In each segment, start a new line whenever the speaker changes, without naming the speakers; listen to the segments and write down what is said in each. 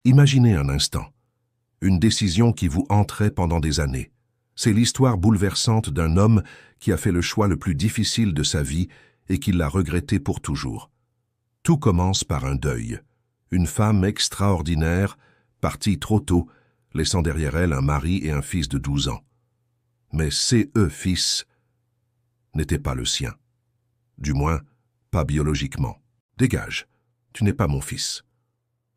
Imaginez un instant. Une décision qui vous hanterait pendant des années. C'est l'histoire bouleversante d'un homme qui a fait le choix le plus difficile de sa vie et qui l'a regretté pour toujours. Tout commence par un deuil. Une femme extraordinaire, partie trop tôt, laissant derrière elle un mari et un fils de 12 ans. Mais C.E. fils n'était pas le sien. Du moins, pas biologiquement. Dégage, tu n'es pas mon fils.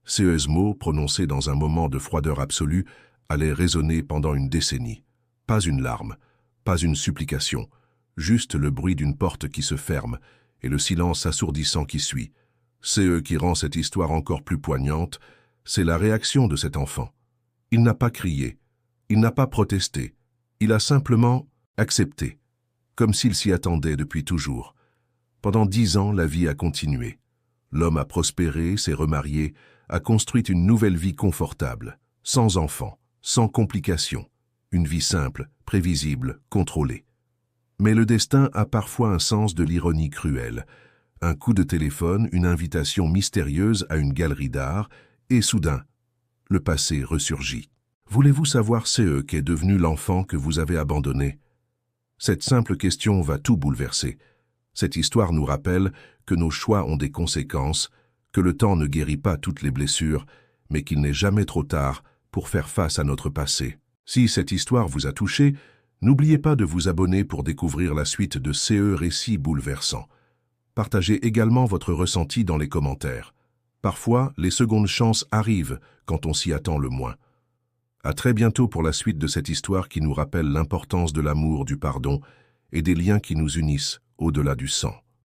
Ce mot, prononcé dans un moment de froideur absolue, allait résonner pendant une décennie. Pas une larme, pas une supplication, juste le bruit d'une porte qui se ferme et le silence assourdissant qui suit. Ce qui rend cette histoire encore plus poignante, c'est la réaction de cet enfant. Il n'a pas crié, il n'a pas protesté, il a simplement accepté, comme s'il s'y attendait depuis toujours. Pendant 10 ans, la vie a continué. L'homme a prospéré, s'est remarié, a construit une nouvelle vie confortable, sans enfants, sans complications, une vie simple, prévisible, contrôlée. Mais le destin a parfois un sens de l'ironie cruelle. Un coup de téléphone, une invitation mystérieuse à une galerie d'art, et soudain, le passé ressurgit. Voulez-vous savoir ce qu'est devenu l'enfant que vous avez abandonné? Cette simple question va tout bouleverser. Cette histoire nous rappelle que nos choix ont des conséquences, que le temps ne guérit pas toutes les blessures, mais qu'il n'est jamais trop tard pour faire face à notre passé. Si cette histoire vous a touché, n'oubliez pas de vous abonner pour découvrir la suite de ces récits bouleversants. Partagez également votre ressenti dans les commentaires. Parfois, les secondes chances arrivent quand on s'y attend le moins. À très bientôt pour la suite de cette histoire qui nous rappelle l'importance de l'amour, du pardon et des liens qui nous unissent au-delà du sang.